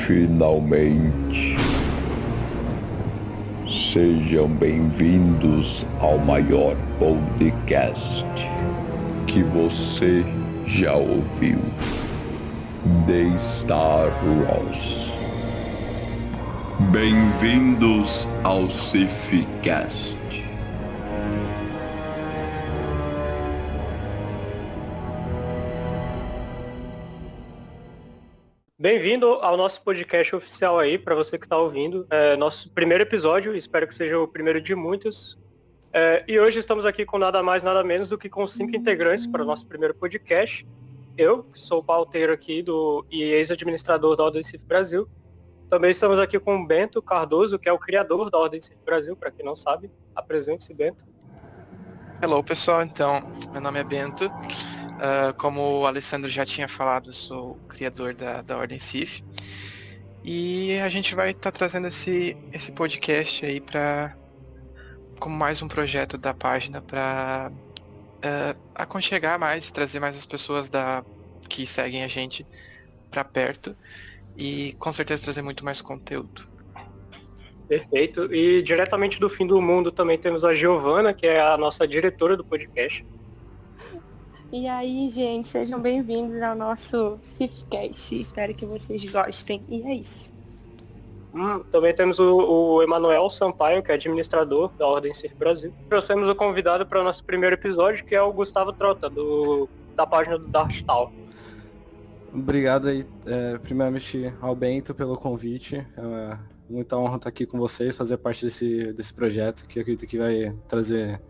Finalmente, sejam bem-vindos ao maior podcast que você já ouviu, The Star Wars. Bem-vindos ao Sifcast. Bem-vindo ao nosso podcast oficial aí, para você que está ouvindo. Nosso primeiro episódio, espero que seja o primeiro de muitos. E hoje estamos aqui com nada mais, nada menos do que com 5 integrantes para o nosso primeiro podcast. Eu, que sou o pauteiro aqui e ex-administrador da Ordem Cif Brasil. Também estamos aqui com o Bento Cardoso, que é o criador da Ordem Cif Brasil, para quem não sabe. Apresente-se, Bento. Hello, pessoal. Então, meu nome é Bento. Como o Alessandro já tinha falado, eu sou o criador da Ordem Cif. E a gente vai estar trazendo esse podcast aí como mais um projeto da página para aconchegar mais, trazer mais as pessoas que seguem a gente para perto e com certeza trazer muito mais conteúdo. Perfeito. E diretamente do fim do mundo também temos a Giovana, que é a nossa diretora do podcast. E aí, gente, sejam bem-vindos ao nosso Sifcast. Espero que vocês gostem. E é isso. Também temos o Emanuel Sampaio, que é administrador da Ordem Cif Brasil. Trouxemos o convidado para o nosso primeiro episódio, que é o Gustavo Trota, da página do Darkstal. Obrigado aí, primeiramente ao Bento pelo convite. É muita honra estar aqui com vocês, fazer parte desse projeto, que eu acredito que vai trazer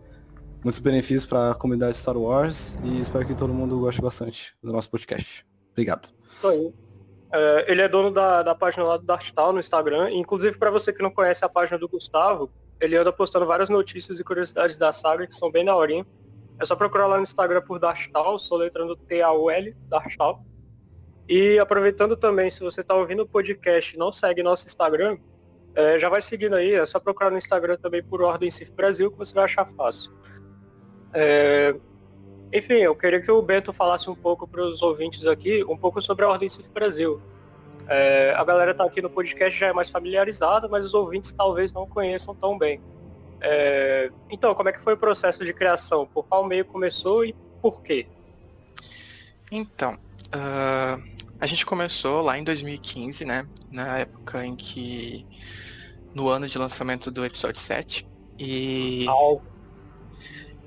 muitos benefícios para a comunidade Star Wars e espero que todo mundo goste bastante do nosso podcast. Obrigado. Isso aí. Ele é dono da página lá do Darkstal no Instagram. Inclusive, para você que não conhece a página do Gustavo, ele anda postando várias notícias e curiosidades da saga que são bem daorinha. É só procurar lá no Instagram por Darkstal, soletrando T-A-U-L, Darkstal. E aproveitando também, se você está ouvindo o podcast e não segue nosso Instagram, já vai seguindo aí. É só procurar no Instagram também por Ordem Cif Brasil, que você vai achar fácil. Enfim, eu queria que o Bento falasse um pouco para os ouvintes aqui, um pouco sobre a Ordem Cif Brasil. A galera tá aqui no podcast já é mais familiarizada, mas os ouvintes talvez não conheçam tão bem. Então, como é que foi o processo de criação? Por qual meio começou e por quê? Então, a gente começou lá em 2015, né? Na época em que... no ano de lançamento do episódio 7.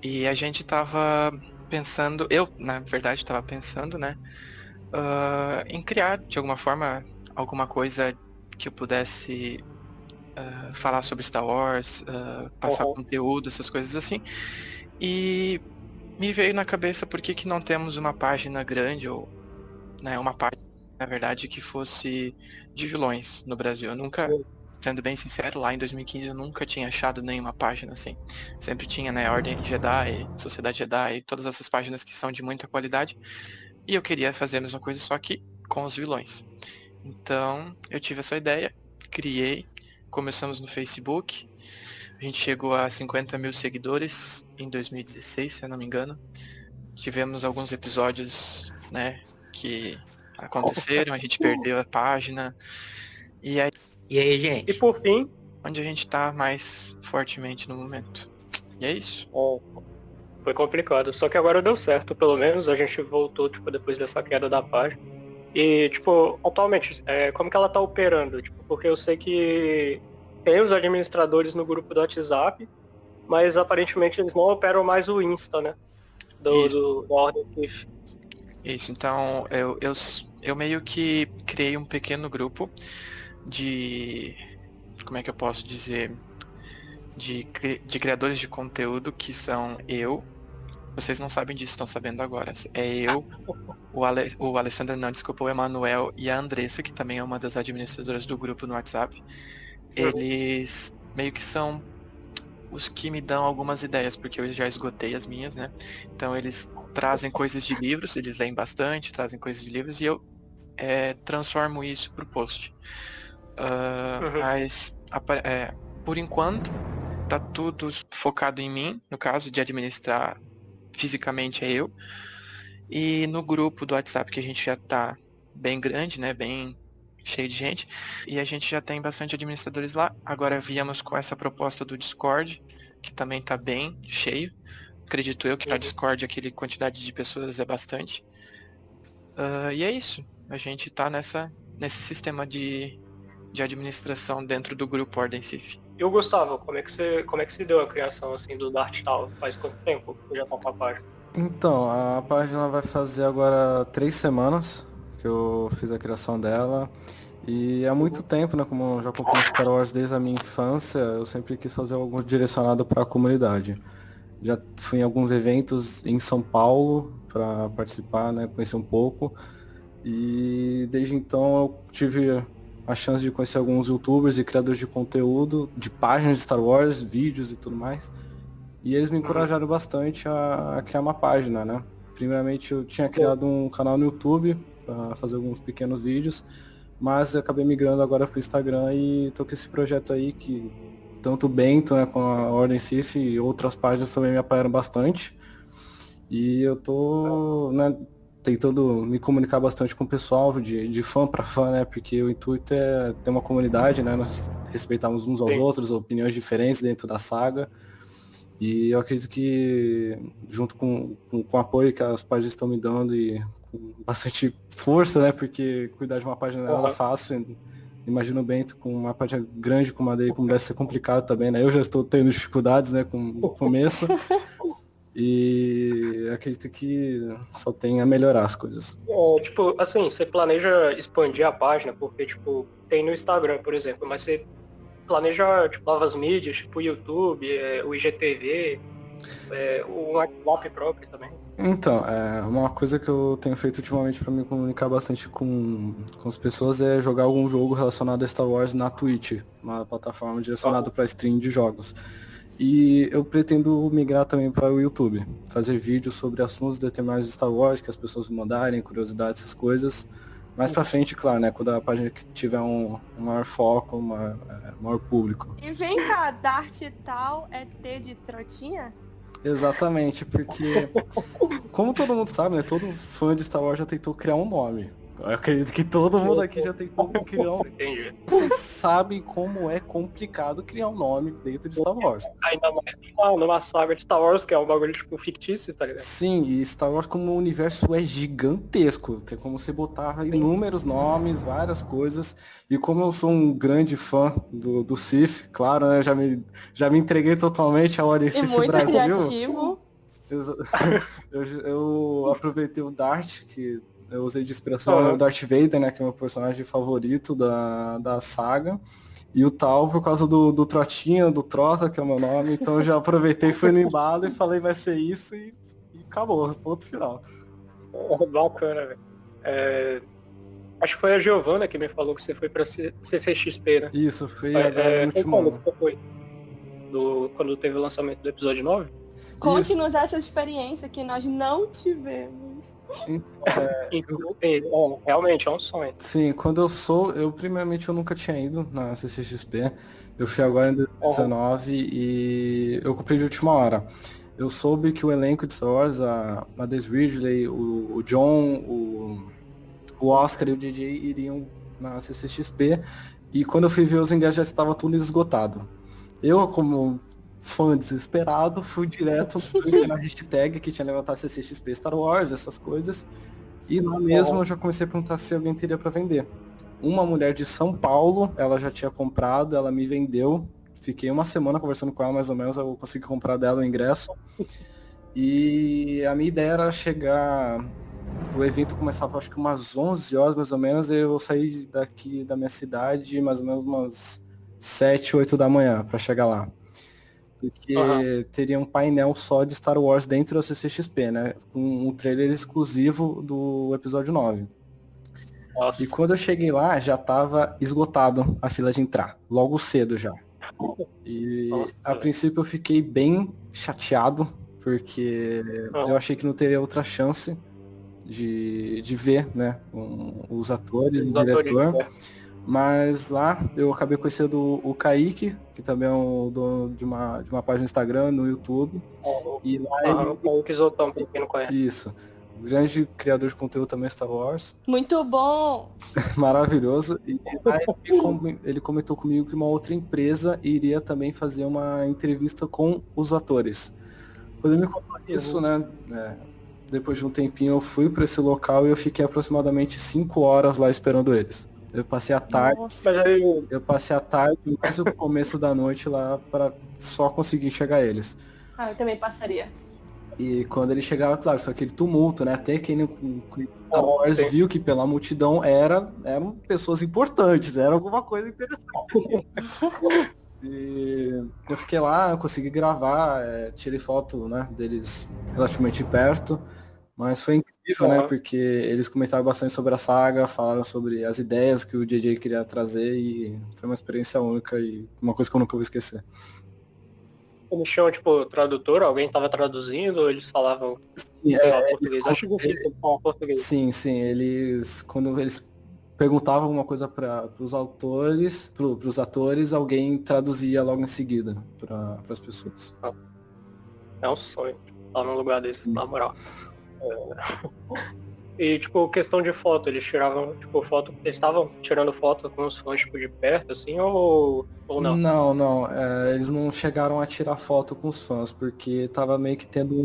E a gente tava pensando, eu na verdade tava pensando, né, em criar de alguma forma alguma coisa que eu pudesse falar sobre Star Wars, passar conteúdo, essas coisas assim. E me veio na cabeça por que não temos uma página grande, ou né, uma página, na verdade, que fosse de vilões no Brasil. Eu nunca... Sendo bem sincero, lá em 2015 eu nunca tinha achado nenhuma página assim. Sempre tinha, né, Ordem Jedi, Sociedade Jedi, todas essas páginas que são de muita qualidade. E eu queria fazer a mesma coisa, só que com os vilões. Então, eu tive essa ideia, criei, começamos no Facebook. A gente chegou a 50 mil seguidores em 2016, se eu não me engano. Tivemos alguns episódios, né, que aconteceram, a gente perdeu a página. E aí, gente? E por fim, onde a gente tá mais fortemente no momento. E é isso. Foi complicado. Só que agora deu certo, pelo menos. A gente voltou, depois dessa queda da página. E, atualmente, como que ela tá operando? Porque eu sei que tem os administradores no grupo do WhatsApp, mas aparentemente eles não operam mais o Insta, né? Da Ordem Cif. Isso, então eu meio que criei um pequeno grupo de, como é que eu posso dizer, de criadores de conteúdo que são eu. Vocês não sabem disso, estão sabendo agora. É eu, o Alessandro não, desculpa, o Emanuel e a Andressa, que também é uma das administradoras do grupo no WhatsApp. Eles meio que são os que me dão algumas ideias, porque eu já esgotei as minhas, né? Então eles trazem coisas de livros, eles leem bastante, trazem coisas de livros e eu transformo isso pro post. Mas por enquanto tá tudo focado em mim, no caso de administrar fisicamente é eu. E no grupo do WhatsApp, que a gente já tá bem grande, né, bem cheio de gente. E a gente já tem bastante administradores lá. Agora viemos com essa proposta do Discord, que também tá bem cheio. Acredito eu que na Discord aquele quantidade de pessoas é bastante. E é isso. A gente tá nesse sistema de administração dentro do grupo Ordem Cif. E o Gustavo, como é que se deu a criação assim do Dart Tal? Faz quanto tempo que já tá com a página? Então, a página vai fazer agora 3 semanas que eu fiz a criação dela. E há muito tempo, né, como eu já acompanho Star Wars desde a minha infância, eu sempre quis fazer algo direcionado para a comunidade. Já fui em alguns eventos em São Paulo para participar, né, conhecer um pouco. E desde então eu tive a chance de conhecer alguns youtubers e criadores de conteúdo, de páginas de Star Wars, vídeos e tudo mais. E eles me encorajaram bastante a criar uma página, né? Primeiramente eu tinha criado um canal no YouTube para fazer alguns pequenos vídeos, mas eu acabei migrando agora pro Instagram e tô com esse projeto aí que tanto o Bento, né, com a Ordem Cif e outras páginas também me apoiaram bastante. E eu tô, né, tentando me comunicar bastante com o pessoal, de fã para fã, né? Porque o intuito é ter uma comunidade, né? Nós respeitarmos uns aos outros, opiniões diferentes dentro da saga. E eu acredito que, junto com o apoio que as páginas estão me dando e com bastante força, né? Porque cuidar de uma página não é fácil. Imagino o Bento com uma página grande como a dele, como deve ser complicado também, né? Eu já estou tendo dificuldades, né, com o começo. E acredito que só tem a melhorar as coisas. Tipo, assim, você planeja expandir a página, porque, tipo, tem no Instagram, por exemplo, mas você planeja, tipo, novas mídias, tipo o YouTube, o IGTV, o WhatsApp próprio também? Então, uma coisa que eu tenho feito ultimamente para me comunicar bastante com as pessoas é jogar algum jogo relacionado a Star Wars na Twitch, uma plataforma direcionada para stream de jogos. E eu pretendo migrar também para o YouTube, fazer vídeos sobre assuntos determinados de Star Wars, que as pessoas me mandarem, curiosidades, essas coisas. Mais pra frente, claro, né, quando a página tiver um maior foco, maior público. E vem cá, Dart Tal é T de trotinha? Exatamente, porque, como todo mundo sabe, né, todo fã de Star Wars já tentou criar um nome. Eu acredito que todo mundo aqui já tentou criar um nome. Entendi. Vocês sabem como é complicado criar um nome dentro de Star Wars. Ainda mais numa saga de Star Wars, que é um bagulho, tipo, fictício, tá ligado? Sim, e Star Wars como universo é gigantesco. Tem como você botar inúmeros nomes, várias coisas. E como eu sou um grande fã do Sith, claro, né, já me entreguei totalmente à Ordem Sith muito Brasil. criativo. Eu aproveitei o Dart, que eu usei de inspiração no Darth Vader, né, que é o meu personagem favorito da saga. E o Tal por causa do Trotinho, do Trota, que é o meu nome. Então eu já aproveitei, fui no embalo e falei vai ser isso e acabou, ponto final. Bacana, velho. Acho que foi a Giovana que me falou que você foi pra CCXP, né? Isso, foi agora no último ano. Quando foi? Quando teve o lançamento do episódio 9? Conte-nos essa experiência que nós não tivemos. Realmente é um sonho. Sim, quando primeiramente eu nunca tinha ido na CCXP. Eu fui agora em 2019 e eu comprei de última hora. Eu soube que o elenco de Star Wars, a Daisy Ridley, o John, o Oscar e o DJ iriam na CCXP. E quando eu fui ver os ingressos já estava tudo esgotado. Eu, como fã desesperado, fui direto na hashtag que tinha levantado CCXP Star Wars, essas coisas. E lá mesmo eu já comecei a perguntar se alguém teria para vender. Uma mulher de São Paulo, ela já tinha comprado, ela me vendeu. Fiquei uma semana conversando com ela, mais ou menos, eu consegui comprar dela o ingresso. E a minha ideia era chegar... O evento começava acho que umas 11 horas, mais ou menos, e eu saí daqui da minha cidade mais ou menos umas 7, 8 da manhã para chegar lá. Porque teria um painel só de Star Wars dentro da CCXP, né? Com um trailer exclusivo do episódio 9. Nossa. E quando eu cheguei lá, já tava esgotado a fila de entrar. Logo cedo já. E a princípio eu fiquei bem chateado, porque eu achei que não teria outra chance de ver, né? Os atores, o diretor. Mas lá eu acabei conhecendo o Kaique, que também é o dono de uma página no Instagram, no YouTube. E lá o Kaique Zotão, pra quem não conhece. Isso. grande criador de conteúdo também Star Wars. Muito bom! Maravilhoso. E aí ele comentou comigo que uma outra empresa iria também fazer uma entrevista com os atores. Quando ele me contou isso, né? Depois de um tempinho eu fui para esse local e eu fiquei aproximadamente 5 horas lá esperando eles. Eu passei a tarde, mais o começo da noite lá para só conseguir enxergar eles. Eu também passaria. E quando ele chegava, claro, foi aquele tumulto, né? Até quem Star Wars viu que pela multidão eram pessoas importantes, era alguma coisa interessante. E eu fiquei lá, consegui gravar, tirei foto, né, deles relativamente perto. Mas foi incrível, né? Porque eles comentaram bastante sobre a saga, falaram sobre as ideias que o JJ queria trazer e foi uma experiência única e uma coisa que eu nunca vou esquecer. Eles tinham, tipo, tradutor? Alguém tava traduzindo ou eles falavam português? Acho difícil falar português. Sim, quando eles perguntavam alguma coisa para os autores, pros atores, alguém traduzia logo em seguida para as pessoas. É um sonho estar num lugar desse, na moral. E, tipo, questão de foto, eles tiravam, tipo, foto, eles estavam tirando foto com os fãs, tipo, de perto, assim, ou não? Não, eles não chegaram a tirar foto com os fãs, porque tava meio que tendo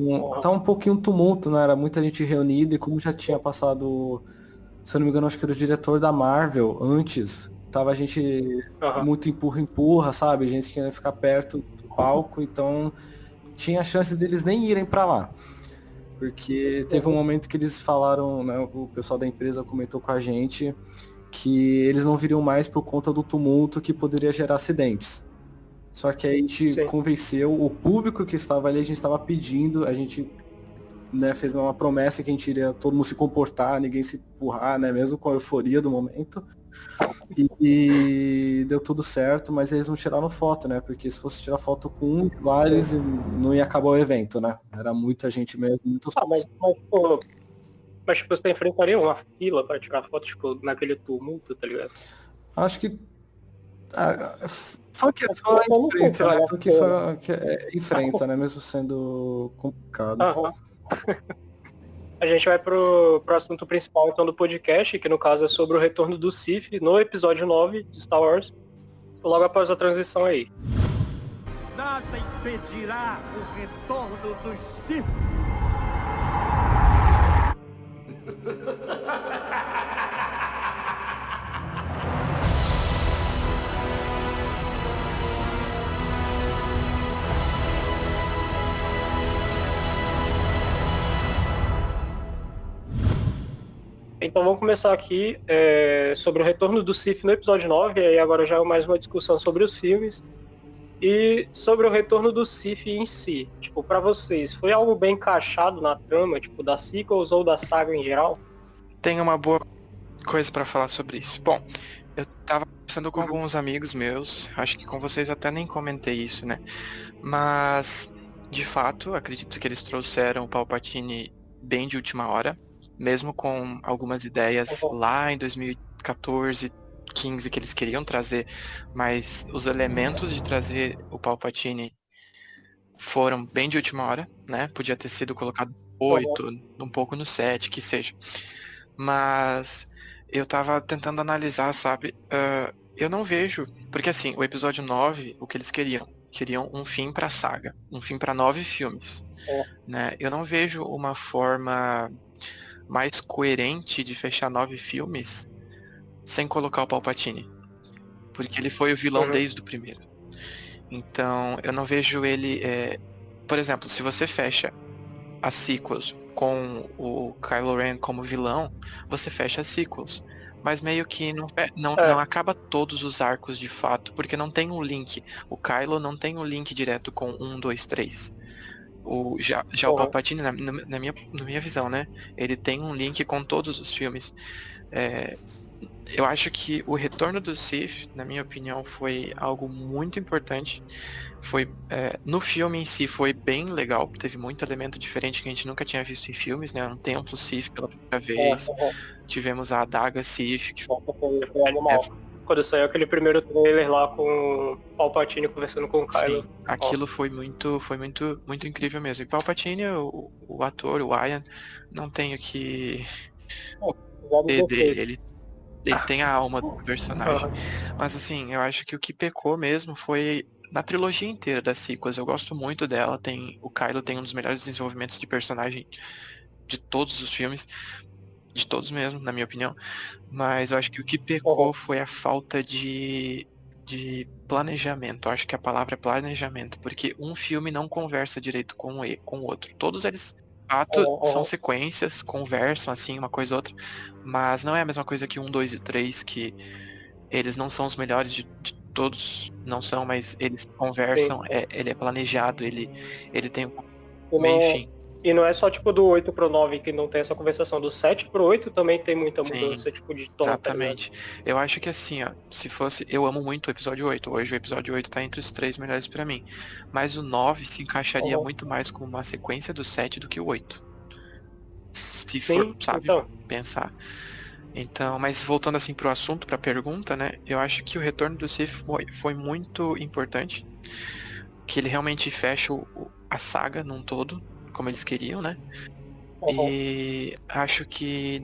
tava um pouquinho tumulto, né, era muita gente reunida e como já tinha passado, se eu não me engano, acho que era o diretor da Marvel antes, tava a gente muito empurra, sabe, gente que ia ficar perto do palco, então tinha a chance deles nem irem pra lá. Porque teve um momento que eles falaram, né, o pessoal da empresa comentou com a gente que eles não viriam mais por conta do tumulto que poderia gerar acidentes. Só que aí a gente convenceu o público que estava ali, a gente estava pedindo, a gente, né, fez uma promessa que a gente iria todo mundo se comportar, ninguém se empurrar, né, mesmo com a euforia do momento. E deu tudo certo, mas eles não tiraram foto, né? Porque se fosse tirar foto com um lá, eles não ia acabar o evento, né? Era muita gente mesmo, muitos. Mas tipo, você enfrentaria uma fila pra tirar foto, tipo, naquele tumulto, tá ligado? Acho que foi que enfrenta, né? Porque enfrenta, né? Mesmo sendo complicado. A gente vai pro assunto principal então do podcast, que no caso é sobre o retorno do Sith no episódio 9 de Star Wars, logo após a transição aí. Nada impedirá o retorno do Sith. Então vamos começar aqui sobre o retorno do Sith no episódio 9, e aí agora já é mais uma discussão sobre os filmes. E sobre o retorno do Sith em si, tipo, pra vocês, foi algo bem encaixado na trama, tipo, das sequels ou da saga em geral? Tenho uma boa coisa pra falar sobre isso. Bom, eu tava conversando com alguns amigos meus, acho que com vocês até nem comentei isso, né? Mas, de fato, acredito que eles trouxeram o Palpatine bem de última hora, mesmo com algumas ideias lá em 2014, 15 que eles queriam trazer, mas os elementos de trazer o Palpatine foram bem de última hora, né? Podia ter sido colocado 8, um pouco no 7, que seja. Mas eu tava tentando analisar, sabe? Eu não vejo, porque assim, o episódio 9, o que eles queriam um fim pra saga, um fim pra 9 filmes, né? Eu não vejo uma forma mais coerente de fechar 9 filmes sem colocar o Palpatine, porque ele foi o vilão desde o primeiro. Então eu não vejo ele, por exemplo, se você fecha as sequels com o Kylo Ren como vilão, você fecha as sequels, mas meio que não acaba todos os arcos de fato, porque não tem um link. O Kylo não tem um link direto com 1, 2, 3. Já o Palpatine, na minha visão, né? Ele tem um link com todos os filmes. Eu acho que o retorno do Sith, na minha opinião, foi algo muito importante. No filme em si foi bem legal, teve muito elemento diferente que a gente nunca tinha visto em filmes, né? Um templo Sith pela primeira vez. Tivemos a adaga Sith, que Quando saiu aquele primeiro trailer lá com o Palpatine conversando com o Kylo. Sim, aquilo foi muito incrível mesmo. E Palpatine, o ator, o Ian, não tenho que dele, ele tem a alma do personagem. Mas assim, eu acho que o que pecou mesmo foi na trilogia inteira das sequels. Eu gosto muito dela. O Kylo tem um dos melhores desenvolvimentos de personagem de todos os filmes. De todos mesmo, na minha opinião. Mas eu acho que o que pecou foi a falta de planejamento. Eu acho que a palavra é planejamento. Porque um filme não conversa direito com o outro. Todos eles, de fato, são sequências, conversam assim, uma coisa ou outra. Mas não é a mesma coisa que 1, 2 e 3, que eles não são os melhores de todos. Não são, mas eles conversam. Ele é planejado, ele tem um meio e fim. E não é só tipo do 8 pro 9 que não tem essa conversação, do 7 pro 8 também tem muita mudança, tipo, de tom. Exatamente. Eu acho que assim, ó, se fosse. Eu amo muito o episódio 8. Hoje o episódio 8 tá entre os 3 melhores pra mim. Mas o 9 se encaixaria muito mais com uma sequência do 7 do que o 8. Se for, sabe, pensar. Então, mas voltando assim pro assunto, pra pergunta, né? Eu acho que o retorno do Sith foi muito importante. Que ele realmente fecha a saga num todo, como eles queriam, né? E acho que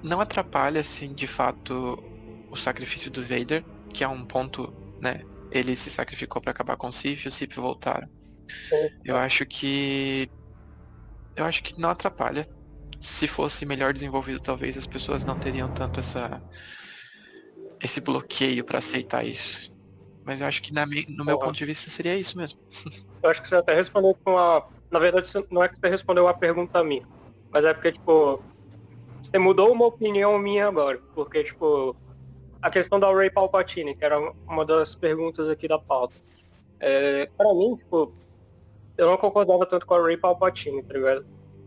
não atrapalha, assim, de fato, o sacrifício do Vader, que é um ponto, né? Ele se sacrificou pra acabar com o Sith e os Sith voltaram. Eu acho que não atrapalha. Se fosse melhor desenvolvido, talvez as pessoas não teriam tanto esse bloqueio pra aceitar isso. Mas eu acho que no meu ponto de vista seria isso mesmo. Eu acho que você até respondeu com a... Na verdade, não é que você respondeu a pergunta minha, mas é porque, tipo, você mudou uma opinião minha agora. Porque, tipo, a questão da Rey Palpatine, que era uma das perguntas aqui da pauta. Pra mim, tipo, eu não concordava tanto com a Rey Palpatine, tá ligado?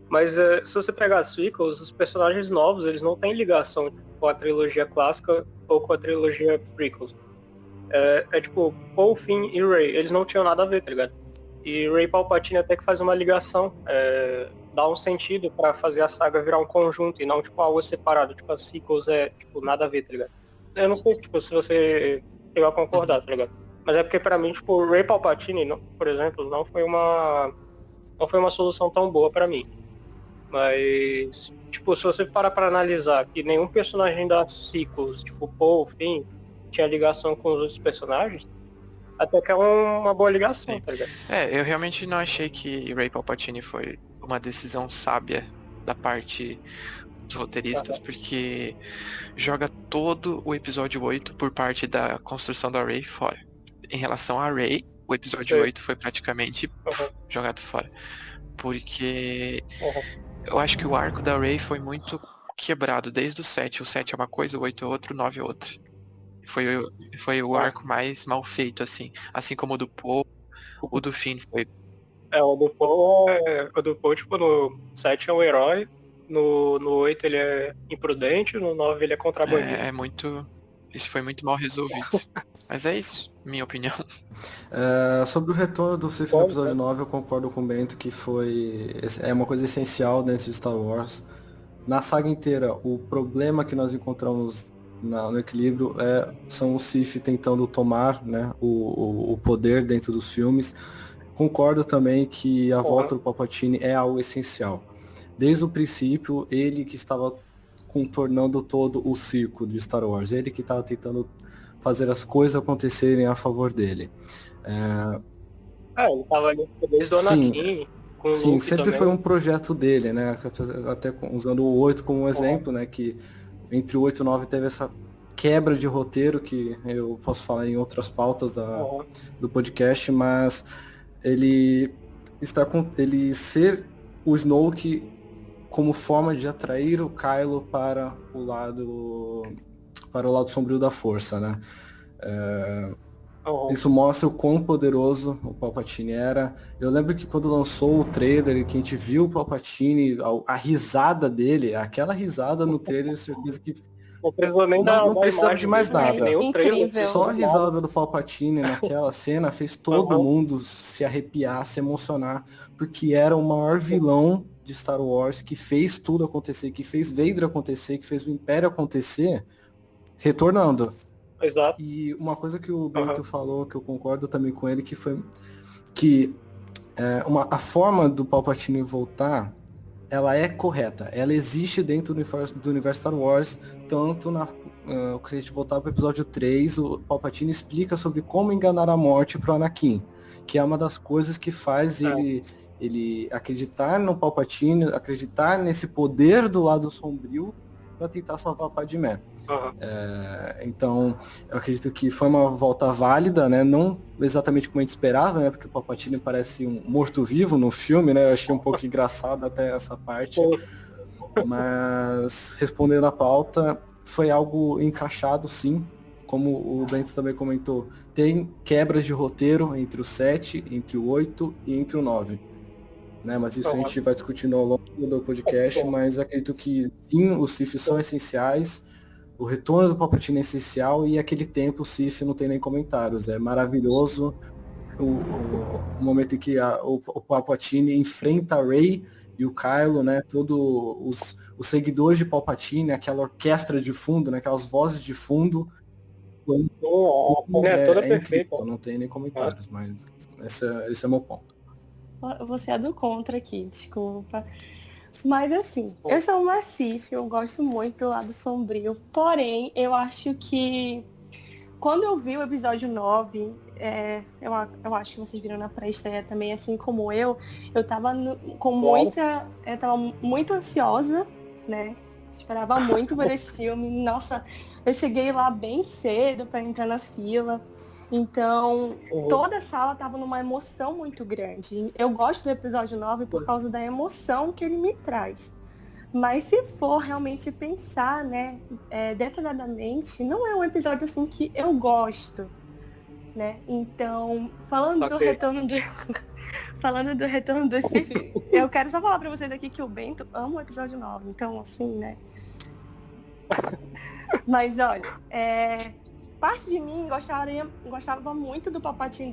Mas se você pegar as sequels, os personagens novos, eles não têm ligação com a trilogia clássica ou com a trilogia prequels. Tipo, Paul, Finn e Rey, eles não tinham nada a ver, tá ligado? E Rey Palpatine até que faz uma ligação, dá um sentido pra fazer a saga virar um conjunto e não, tipo, algo separado. Tipo, as sequels tipo, nada a ver, tá ligado? Eu não sei, tipo, se você chegou a concordar, tá ligado? Mas é porque pra mim, tipo, Rey Palpatine, por exemplo, não foi uma solução tão boa pra mim. Mas, tipo, se você parar pra analisar que nenhum personagem das sequels, tipo, Paul, Finn, tinha ligação com os outros personagens, até que é uma boa ligação, tá ligado? Eu realmente não achei que Rey Palpatine foi uma decisão sábia da parte dos roteiristas, porque joga todo o episódio 8 por parte da construção da Rey fora. Em relação a Rey, o episódio 8 foi praticamente jogado fora. Porque eu acho que o arco da Rey foi muito quebrado desde o 7. O 7 é uma coisa, o 8 é outra, o 9 é outra. Foi o arco mais mal feito, assim como o do Poe, o do Finn foi. O do Poe, tipo, no 7 é um herói, no 8 ele é imprudente, no 9 ele é contrabandista. Isso foi muito mal resolvido. Mas é isso, minha opinião. Sobre o retorno do Sith no episódio 9, eu concordo com o Bento que é uma coisa essencial dentro de Star Wars. Na saga inteira, o problema que nós encontramos no equilíbrio são os Sith tentando tomar, né, o poder dentro dos filmes. Concordo também que a volta do Palpatine é algo essencial. Desde o princípio, ele que estava contornando todo o circo de Star Wars, ele que estava tentando fazer as coisas acontecerem a favor dele. Ele estava ali desde o Anakin. Sim, sempre também foi um projeto dele, né? Até usando o 8 como um exemplo, né? Que entre o 8 e o 9 teve essa quebra de roteiro, que eu posso falar em outras pautas do podcast, mas ele ser o Snoke como forma de atrair o Kylo para o lado sombrio da força, né? Isso mostra o quão poderoso o Palpatine era. Eu lembro que quando lançou o trailer, que a gente viu o Palpatine, a risada dele, aquela risada no trailer, certeza que não precisou nem não precisava de mais nada. Incrível. Só a risada do Palpatine naquela cena fez todo mundo se arrepiar, se emocionar, porque era o maior vilão de Star Wars, que fez tudo acontecer, que fez Vader acontecer, que fez o Império acontecer, retornando. Exato. E uma coisa que o Bento falou, que eu concordo também com ele, que foi que a forma do Palpatine voltar, ela é correta. Ela existe dentro do universo Star Wars, tanto se a gente voltar para o episódio 3, o Palpatine explica sobre como enganar a morte pro Anakin, que é uma das coisas que faz ele acreditar no Palpatine, acreditar nesse poder do lado sombrio para tentar salvar o Padmé. Então, eu acredito que foi uma volta válida, né? Não exatamente como a gente esperava, né? Porque o Palpatine parece um morto-vivo no filme, né? Eu achei um pouco engraçado até essa parte. Mas, respondendo à pauta, foi algo encaixado, sim. Como o Bento também comentou, tem quebras de roteiro entre o 7, entre o 8 e entre o 9. Né? Mas isso a gente vai discutindo ao longo do podcast, mas acredito que sim, os Sith são essenciais. O retorno do Palpatine é essencial e aquele tempo o Sith não tem nem comentários. É maravilhoso o momento em que o Palpatine enfrenta a Rey e o Kylo, né? Todos os seguidores de Palpatine, aquela orquestra de fundo, né? Aquelas vozes de fundo. Toda perfeita. Incrível, não tem nem comentários, mas esse é o meu ponto. Você é do contra aqui, desculpa. Mas assim, eu sou uma Sith, eu gosto muito do lado sombrio. Porém, eu acho que quando eu vi o episódio 9, eu acho que vocês viram na pré-estreia também, assim como eu tava eu tava muito ansiosa, né? Esperava muito por esse filme. Nossa, eu cheguei lá bem cedo para entrar na fila. Então, toda a sala tava numa emoção muito grande. Eu gosto do episódio 9 por causa da emoção que ele me traz. Mas se for realmente pensar, né, detalhadamente, não é um episódio assim que eu gosto, né? Então, falando do retorno do Sith, eu quero só falar pra vocês aqui que o Bento ama o episódio 9. Então, assim, né? Mas, olha, parte de mim gostava muito do Palpatine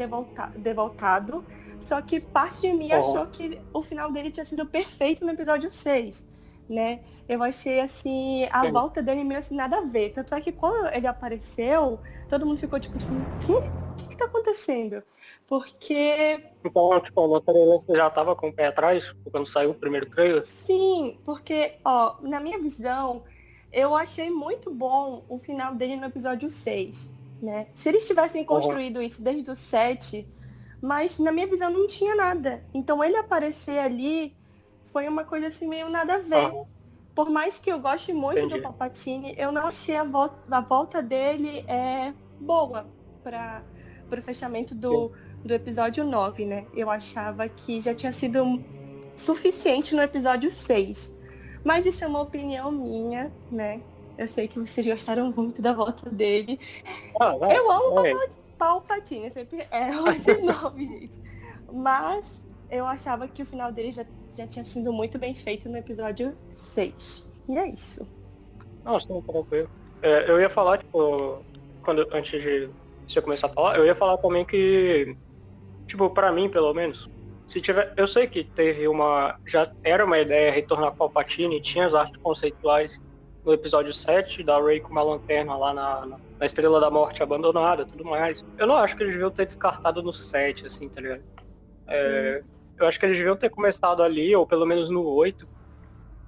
devoltado, só que parte de mim achou que o final dele tinha sido perfeito no episódio 6, né? Eu achei, assim, a volta dele meio assim, nada a ver. Tanto é que quando ele apareceu, todo mundo ficou tipo assim, o que tá acontecendo? Porque... Então, tipo, no trailer você já tava com o pé atrás, quando saiu o primeiro trailer? Sim, porque, na minha visão... Eu achei muito bom o final dele no episódio 6, né? Se eles tivessem construído isso desde o 7, mas na minha visão não tinha nada. Então ele aparecer ali foi uma coisa assim meio nada a ver. Por mais que eu goste muito do Palpatine, eu não achei a volta dele boa para o fechamento do episódio 9, né? Eu achava que já tinha sido suficiente no episódio 6. Mas isso é uma opinião minha, né? Eu sei que vocês gostaram muito da volta dele. Eu amo Palpatine, sempre esse nome, gente. Mas eu achava que o final dele já tinha sido muito bem feito no episódio 6. E é isso. Nossa, não, tranquilo. Eu ia falar, tipo, antes de você começar a falar, eu ia falar também que, tipo, pra mim, pelo menos, eu sei que já era uma ideia retornar Palpatine, tinha as artes conceituais no episódio 7, da Rey com uma lanterna lá na Estrela da Morte abandonada, tudo mais. Eu não acho que eles deviam ter descartado no 7, assim, tá ligado? Eu acho que eles deviam ter começado ali, ou pelo menos no 8.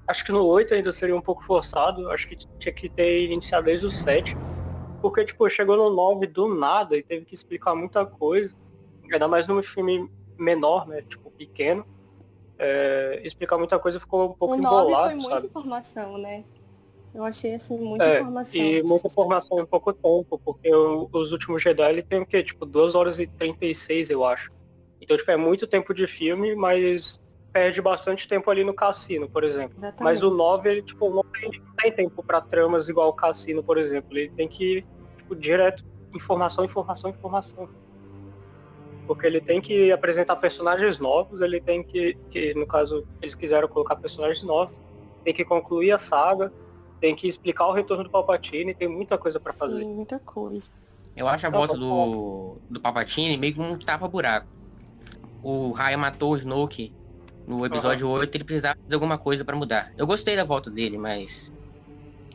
Acho que no 8 ainda seria um pouco forçado, acho que tinha que ter iniciado desde o 7. Porque, tipo, chegou no 9 do nada e teve que explicar muita coisa. Ainda mais num filme menor, né, tipo, pequeno, explicar muita coisa ficou um pouco embolado, O 9 foi muita sabe? informação, né? Eu achei, assim, muita informação. E muita informação em pouco tempo, porque os últimos Jedi, ele tem o quê? Tipo, 2 horas e 36, eu acho. Então, tipo, é muito tempo de filme, mas perde bastante tempo ali no cassino, por exemplo. Exatamente. Mas o 9, ele, tipo, não tem tempo pra tramas igual o cassino, por exemplo. Ele tem que, tipo, direto, informação. Porque ele tem que apresentar personagens novos, ele tem que no caso, eles quiseram colocar personagens novos, tem que concluir a saga, tem que explicar o retorno do Palpatine, tem muita coisa pra fazer. Sim, muita coisa. Eu acho a volta do Palpatine meio que um tapa-buraco. O Ryan matou o Snoke no episódio 8, ele precisava fazer alguma coisa pra mudar. Eu gostei da volta dele, mas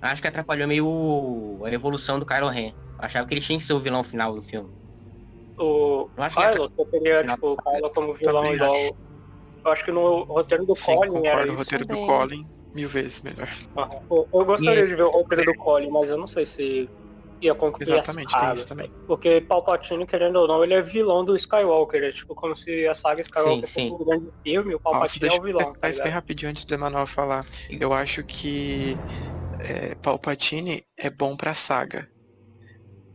acho que atrapalhou meio a evolução do Kylo Ren. Achava que ele tinha que ser o vilão final do filme. O Eu acho que Kylo, eu teria, tipo, o Kylo como vilão Também igual... acho. Eu acho que no roteiro do Sim, Colin era concordo. O isso. roteiro do também. Colin, 1000 vezes melhor. Eu gostaria de ver o roteiro do Colin, mas eu não sei se ia concluir Exatamente, a tem saga. isso também. Porque Palpatine, querendo ou não, ele é vilão do Skywalker. É tipo como se a saga Skywalker Sim, fosse um grande filme, o Nossa, Palpatine é deixa o vilão, eu tá explicar isso bem ligado? rapidinho antes do Emanuel falar. Eu acho que Palpatine é bom pra saga,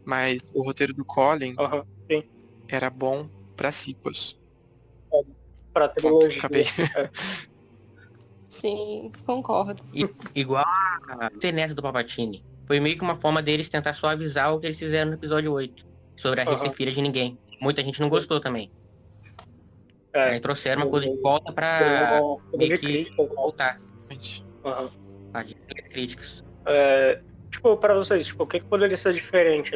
mas o roteiro do Colin Aham, sim. era bom pra sequels. Pra Ponto, trilogia. acabei. É. Sim, concordo. Igual a ser neto do Palpatine. Foi meio que uma forma deles tentar suavizar o que eles fizeram no episódio 8. Sobre a Aham. Rece Filha de Ninguém. Muita gente não gostou também. É. Aí trouxeram uma coisa de volta Tem pra uma meio de que crítica, né? voltar Aham. a críticas. Tipo, pra vocês, tipo, o que poderia ser diferente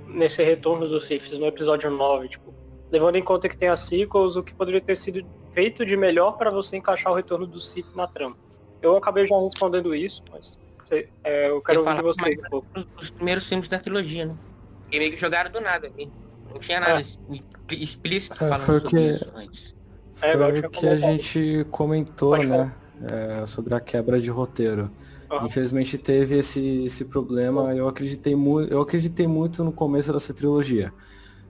nesse retorno dos Siths no episódio 9, tipo, levando em conta que tem as sequels, o que poderia ter sido feito de melhor pra você encaixar o retorno do Sith na trama? Eu acabei já respondendo isso, mas eu quero ouvir de vocês um pouco. Os primeiros filmes da trilogia, né? E meio que jogaram do nada. Não tinha nada explícito falando foi o sobre que- isso antes. Igual eu Foi tinha o que a comentado. gente comentou, Pode né? Sobre a quebra de roteiro. Aham. Infelizmente teve esse problema. Eu acreditei muito no começo dessa trilogia.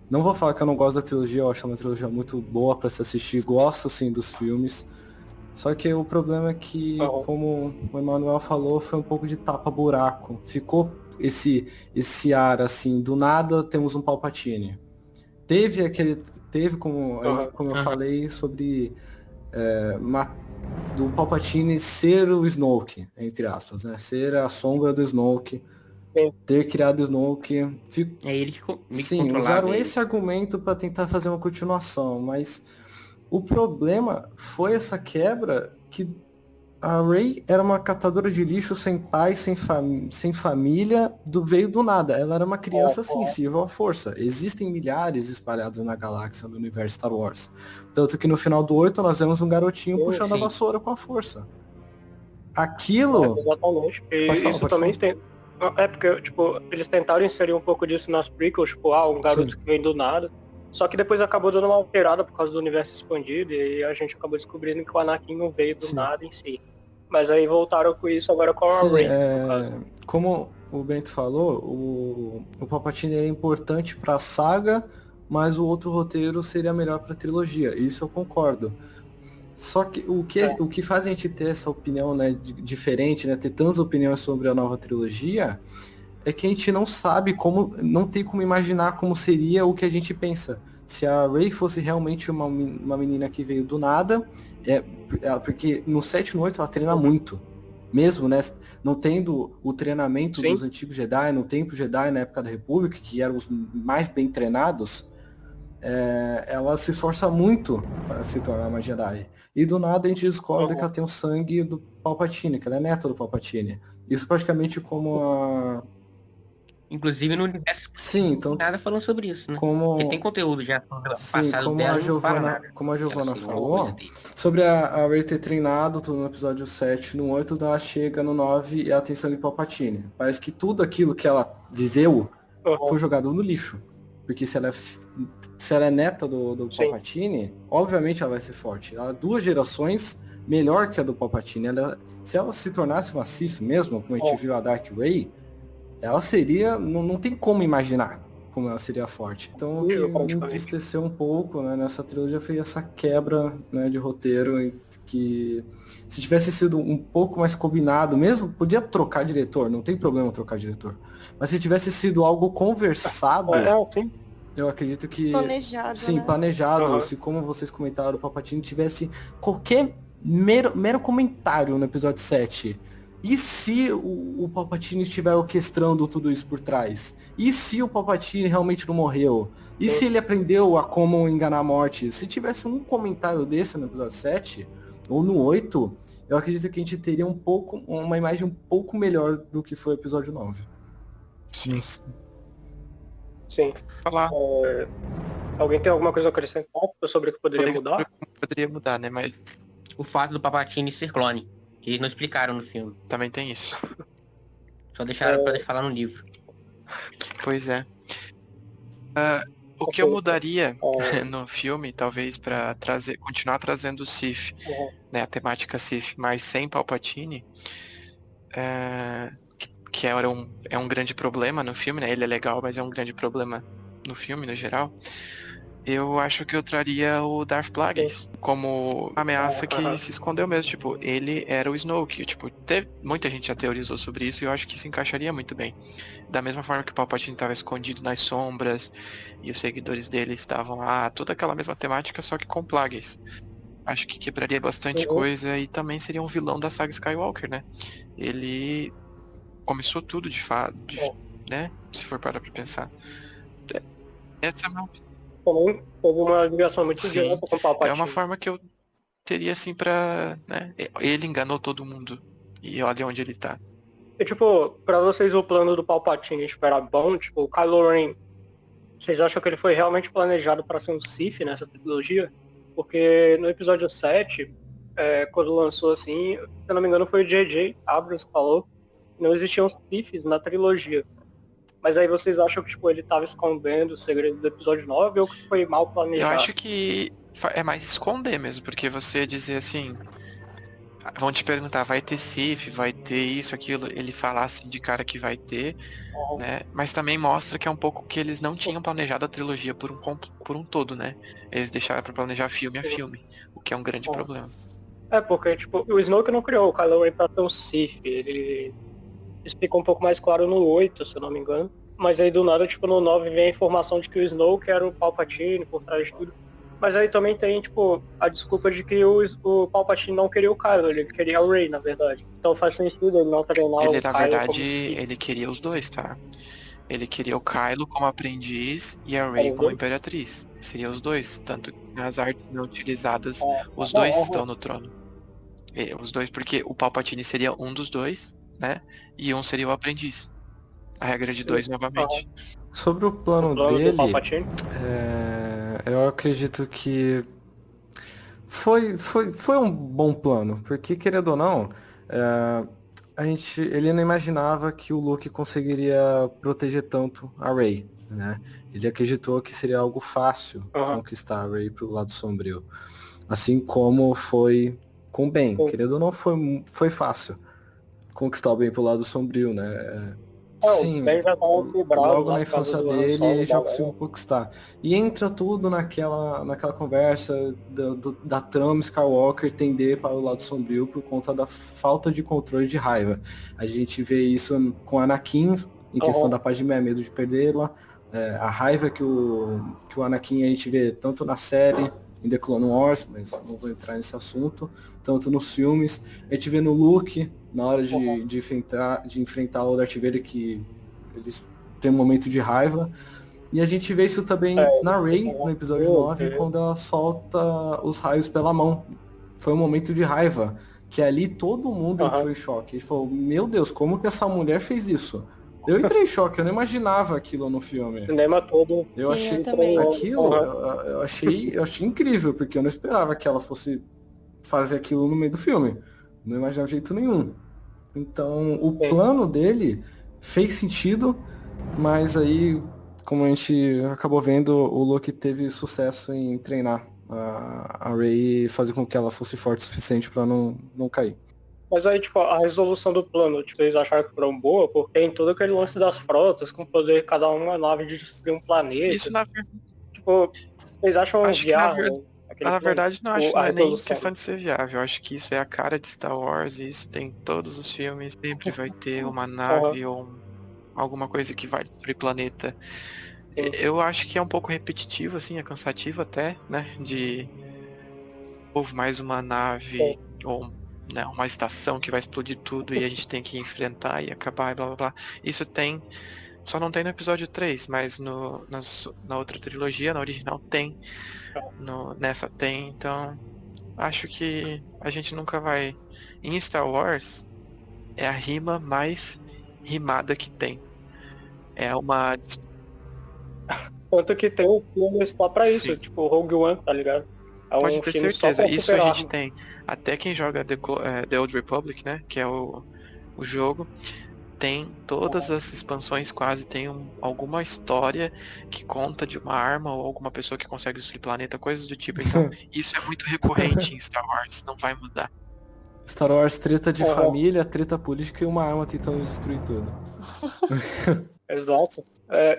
Não vou falar que eu não gosto da trilogia, eu acho uma trilogia muito boa pra se assistir. Gosto sim dos filmes. Só que o problema é que, Aham. como o Emanuel falou, foi um pouco de tapa-buraco. Ficou esse ar assim, do nada temos um Palpatine. Teve como Aham. eu falei sobre do Palpatine ser o Snoke, entre aspas, né? Ser a sombra do Snoke, Sim. ter criado o Snoke. É ele que meio que Sim, controlava usaram ele. esse argumento para tentar fazer uma continuação, mas o problema foi essa quebra que a Rey era uma catadora de lixo sem pai, sem família, veio do nada. Ela era uma criança sensível à força. Existem milhares espalhados na galáxia, no universo Star Wars. Tanto que no final do 8 nós vemos um garotinho puxando a sim. vassoura com a força. Aquilo... Exatamente. E Pode falar, isso pode também falar. tem. É porque, tipo, eles tentaram inserir um pouco disso nas prequels, tipo, um garoto Sim. que vem do nada. Só que depois acabou dando uma alterada por causa do universo expandido, e aí a gente acabou descobrindo que o Anakin não veio do Sim. nada em si. Mas aí voltaram com isso agora com a Sim, Rey, no caso. como o Bento falou, o Palpatine é importante para a saga, mas o outro roteiro seria melhor para a trilogia. Isso eu concordo. Só que o que faz a gente ter essa opinião, né, diferente, né, ter tantas opiniões sobre a nova trilogia, é que a gente não sabe não tem como imaginar como seria o que a gente pensa. Se a Rey fosse realmente uma menina que veio do nada, porque no 7 e no 8 ela treina muito. Mesmo, né? Não tendo o treinamento Sim. dos antigos Jedi, no tempo Jedi, na época da República, que eram os mais bem treinados, ela se esforça muito para se tornar uma Jedi. E do nada a gente descobre que ela tem o sangue do Palpatine, que ela é neta do Palpatine. Isso praticamente como a... Inclusive no universo Sim, então nada falando sobre isso, né? como... Porque tem conteúdo já Sim, passado como dela, a não fala Giovanna, nada. como a Giovanna Ela se falou, coisa dele. sobre a Rey ter treinado tudo no episódio 7, no 8, ela chega no 9 e ela tem sangue Palpatine. Parece que tudo aquilo que ela viveu foi jogado no lixo. Porque se ela é neta do Palpatine, obviamente ela vai ser forte. Ela é 2 gerações melhor que a do Palpatine. Se ela se tornasse uma Sith mesmo, como a gente viu a Dark Rey, ela seria... Não tem como imaginar como ela seria forte. Então o que me entristeceu um pouco, né, nessa trilogia foi essa quebra, né, de roteiro, que se tivesse sido um pouco mais combinado, mesmo, podia trocar diretor, não tem problema trocar diretor. Mas se tivesse sido algo conversado, Sim. eu acredito que... Planejado, Sim, né? planejado. Se, como vocês comentaram, o Palpatine tivesse qualquer mero comentário no episódio 7. E se o Palpatine estiver orquestrando tudo isso por trás? E se o Palpatine realmente não morreu? E se ele aprendeu a como enganar a morte? Se tivesse um comentário desse no episódio 7, ou no 8, eu acredito que a gente teria uma imagem um pouco melhor do que foi o episódio 9. Sim. Sim. Falar. Alguém tem alguma coisa a acrescentar sobre o que poderia mudar? Poderia mudar, né? Mas O fato do Palpatine ser clone, que eles não explicaram no filme. também tem isso. Só deixaram pra falar no livro. Pois é. O que eu mudaria no filme, talvez, pra continuar trazendo o Sith, né, a temática Sith, mas sem Palpatine, que é um grande problema no filme, né? Ele é legal, mas é um grande problema no filme, no geral. Eu acho que eu traria o Darth Plagueis como ameaça que se escondeu mesmo. Tipo, ele era o Snoke. Tipo, muita gente já teorizou sobre isso e eu acho que se encaixaria muito bem. Da mesma forma que o Palpatine estava escondido nas sombras e os seguidores dele estavam lá, toda aquela mesma temática, só que com Plagueis. Acho que quebraria bastante coisa e também seria um vilão da saga Skywalker, né? Ele começou tudo de fato, né? Se for parar pra pensar. Essa é uma... Também teve uma ligação muito Sim, direta com o Palpatine. é uma forma que eu teria assim pra... né? Ele enganou todo mundo. E olha onde ele tá. E tipo, pra vocês o plano do Palpatine tipo, era bom, tipo, o Kylo Ren, vocês acham que ele foi realmente planejado pra ser um Sith nessa trilogia? Porque no episódio 7, quando lançou assim, se eu não me engano foi o J.J. Abrams que falou, que não existiam Siths na trilogia. Mas aí vocês acham que tipo, ele tava escondendo o segredo do episódio 9 ou que foi mal planejado? Eu acho que é mais esconder mesmo, porque você dizer assim... Vão te perguntar, vai ter Sith, vai ter isso, aquilo, ele falar assim de cara que vai ter, né? Mas também mostra que é um pouco que eles não tinham planejado a trilogia por um todo, né? Eles deixaram pra planejar filme a filme, o que é um grande problema. Porque, tipo, o Snoke não criou o Kylo Ren pra ter um Sith, ele explicou um pouco mais claro no 8, se eu não me engano. Mas aí do nada, tipo, no 9 vem a informação de que o Snoke era o Palpatine por trás de tudo. Mas aí também tem, tipo, a desculpa de que o Palpatine não queria o Kylo, ele queria o Rey, na verdade. Então faz sentido ele não treinar Ele, o na Kylo verdade, como... ele queria os dois, tá? Ele queria o Kylo como aprendiz e a Rey como imperatriz. Seria os dois, tanto que nas artes não utilizadas, os dois estão no trono. Os dois, porque o Palpatine seria um dos dois, né? E um seria o aprendiz. A regra de dois novamente. Sobre o plano do dele, Palpatine. eu acredito que foi um bom plano, porque querendo ou não, ele não imaginava que o Luke conseguiria proteger tanto a Rey, né? Ele acreditou que seria algo fácil conquistar a Rey pro lado sombrio, assim como foi com o Ben. Querendo ou não, foi fácil conquistar o Ben pro lado sombrio, né? Sim, logo na infância dele ele já conseguiu conquistar. E entra tudo naquela conversa da trama Skywalker tender para o lado sombrio por conta da falta de controle de raiva. A gente vê isso com Anakin, em questão da paz de medo de perdê-la. A raiva que o Anakin a gente vê tanto na série, em The Clone Wars, mas não vou entrar nesse assunto, tanto nos filmes. A gente vê no Luke, na hora de enfrentar o Darth Vader, que eles têm um momento de raiva. E a gente vê isso também na Rey, no episódio 9, quando ela solta os raios pela mão. Foi um momento de raiva, que ali todo mundo entrou em choque. Ele falou, meu Deus, como que essa mulher fez isso? Eu entrei em choque, eu não imaginava aquilo no filme. O cinema todo. Eu achei aquilo, eu achei incrível, porque eu não esperava que ela fosse fazer aquilo no meio do filme. Não imaginava de jeito nenhum. Então, o plano dele fez sentido, mas aí, como a gente acabou vendo, o Luke teve sucesso em treinar a Rey e fazer com que ela fosse forte o suficiente para não cair. Mas aí, tipo, a resolução do plano, tipo, eles acharam que foram boa, porque tem todo aquele lance das frotas, com poder cada uma nave de destruir um planeta. Isso na Tipo, vocês acham viável? Na verdade, não acho que não é nem resolução. questão de ser viável. Eu acho que isso é a cara de Star Wars e isso tem em todos os filmes. Sempre vai ter uma nave ou alguma coisa que vai destruir planeta. Eu acho que é um pouco repetitivo, assim, é cansativo até, né? Houve mais uma nave ou né, uma estação que vai explodir tudo e a gente tem que enfrentar e acabar e blá blá blá. Isso tem, só não tem no episódio 3, mas na outra trilogia, na original tem, nessa tem, então acho que a gente nunca vai... Em Star Wars, é a rima mais rimada que tem. É uma... Tanto que tem um filme só pra isso, tipo o Rogue One, tá ligado? Pode ter certeza, isso a gente tem. Até quem joga The Old Republic, né, que é o jogo, todas as expansões quase tem alguma história que conta de uma arma ou alguma pessoa que consegue destruir planeta, coisas do tipo. Então, isso é muito recorrente em Star Wars, não vai mudar. Star Wars, treta de família, treta política e uma arma tentando destruir tudo. Exato.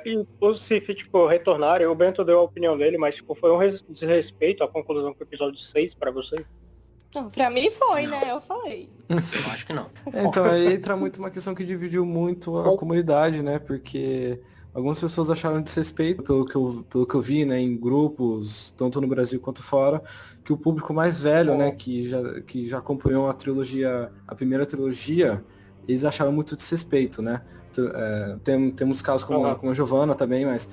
E os Sith, tipo, retornarem, o Bento deu a opinião dele, mas tipo, foi um desrespeito à conclusão do episódio 6 pra vocês. Não, pra mim foi, Não. né? Eu falei. Eu acho que não. Então aí entra muito uma questão que dividiu muito a comunidade, né? Porque algumas pessoas acharam desrespeito, pelo que eu vi, né, em grupos, tanto no Brasil quanto fora, que o público mais velho, né, que já acompanhou a primeira trilogia, eles acharam muito desrespeito, né? Temos casos como a Giovanna também, mas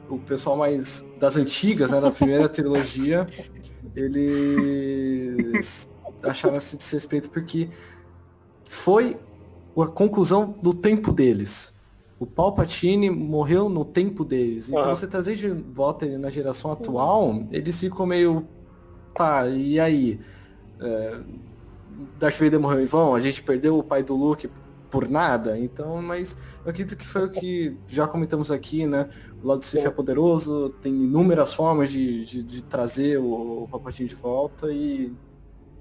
o pessoal mais das antigas, né, da primeira trilogia, eles acharam esse desrespeito porque foi a conclusão do tempo deles. O Palpatine morreu no tempo deles. Então você trazer de volta ele na geração atual, eles ficam meio... Tá, e aí? Darth Vader morreu em vão? A gente perdeu o pai do Luke por nada? Então, mas eu acredito que foi o que já comentamos aqui, né? O lado do Sith é poderoso, tem inúmeras formas de trazer o Palpatine de volta e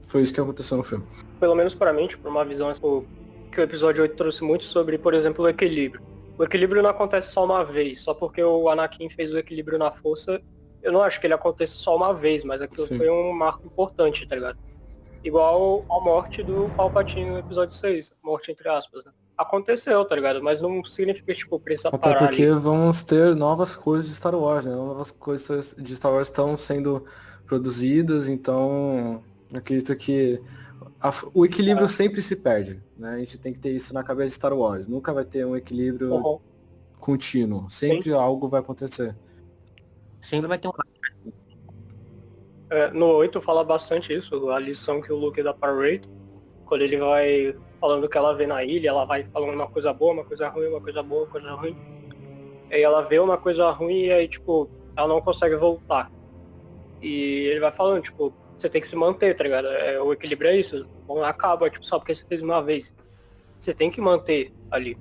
foi isso que aconteceu no filme. Pelo menos pra mim, tipo, uma visão que o episódio 8 trouxe muito sobre, por exemplo, o equilíbrio. O equilíbrio não acontece só uma vez, só porque o Anakin fez o equilíbrio na força. Eu não acho que ele aconteça só uma vez, mas aquilo foi um marco importante, tá ligado? Igual a morte do Palpatine no episódio 6, morte entre aspas, né? Aconteceu, tá ligado? Mas não significa, tipo, precisa parar. Até porque ali. vamos ter novas coisas de Star Wars, né? Novas coisas de Star Wars estão sendo produzidas, então acredito que o equilíbrio sempre se perde, né? A gente tem que ter isso na cabeça de Star Wars. Nunca vai ter um equilíbrio contínuo. Sempre algo vai acontecer. Sempre vai ter um... No 8 fala bastante isso, a lição que o Luke dá pra Rey, quando ele vai falando o que ela vê na ilha, ela vai falando uma coisa boa, uma coisa ruim, uma coisa boa, uma coisa ruim. Aí ela vê uma coisa ruim e aí, tipo, ela não consegue voltar. E ele vai falando, tipo, você tem que se manter, tá ligado? O equilíbrio é isso, não acaba, tipo, só porque você fez uma vez. Você tem que manter ali.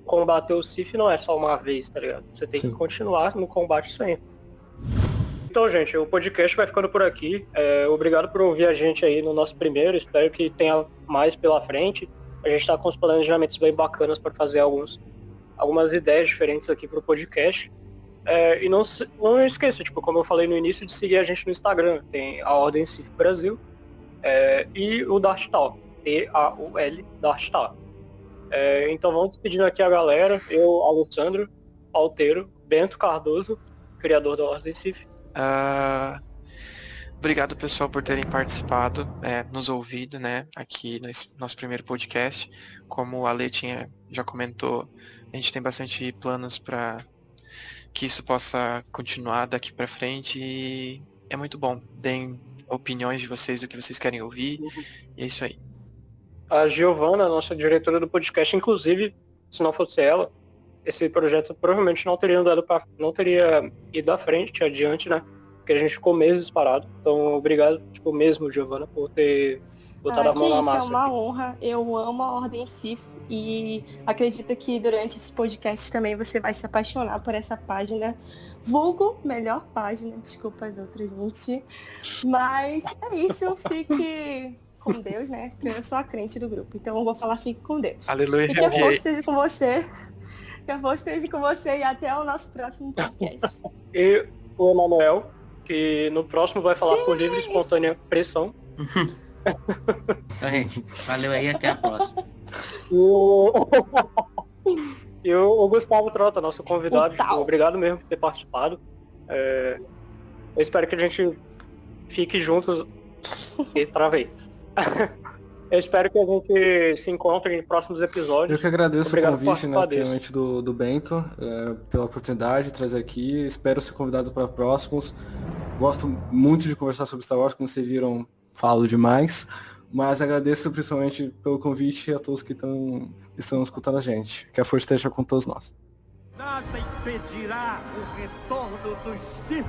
Combater o Sith não é só uma vez, tá ligado? Você tem que continuar no combate sempre. Então, gente, o podcast vai ficando por aqui. Obrigado por ouvir a gente aí no nosso primeiro. Espero que tenha mais pela frente. A gente está com uns planejamentos bem bacanas para fazer algumas ideias diferentes aqui pro podcast. E não esqueça, tipo, como eu falei no início, de seguir a gente no Instagram. Tem a Ordem Sith Brasil e o Darth Tal. T-A-U-L, Darth Tal. Então vamos despedindo aqui a galera. Eu, Alessandro, Alteiro, Bento Cardoso, criador da Ordem Sith. Obrigado, pessoal, por terem participado, nos ouvido, né, aqui nesse nosso primeiro podcast. Como a Ale já comentou, a gente tem bastante planos para que isso possa continuar daqui para frente e é muito bom. Deem opiniões de vocês, o que vocês querem ouvir, e é isso aí. A Giovanna, nossa diretora do podcast, inclusive, se não fosse ela, esse projeto provavelmente não teria ido à frente, adiante, né? Porque a gente ficou meses parado. Então, obrigado, tipo, mesmo, Giovanna, por ter botado a mão na massa. É uma aqui. honra. Eu amo a Ordem Sith e acredito que durante esse podcast também você vai se apaixonar por essa página. Vulgo, melhor página, desculpa as outras, gente. Mas é isso, fique com Deus, né? Porque eu sou a crente do grupo. Então eu vou falar fique com Deus. Aleluia. E que a força esteja com você. Que a força esteja com você e até o nosso próximo podcast. E o Emanuel, que no próximo vai falar por livre e espontânea pressão. Então, gente, valeu aí, até a próxima. E o Gustavo Trota, nosso convidado. Tipo, obrigado mesmo por ter participado. Eu espero que a gente fique juntos. E travei. Eu espero que a gente se encontre em próximos episódios. Eu que agradeço Obrigado o convite, né, primeiramente do Bento, pela oportunidade de trazer aqui. Espero ser convidado para próximos. Gosto muito de conversar sobre Star Wars, como vocês viram, falo demais. Mas agradeço principalmente pelo convite e a todos que estão escutando a gente. Que a força esteja com todos nós. Nada impedirá o retorno dos Sith.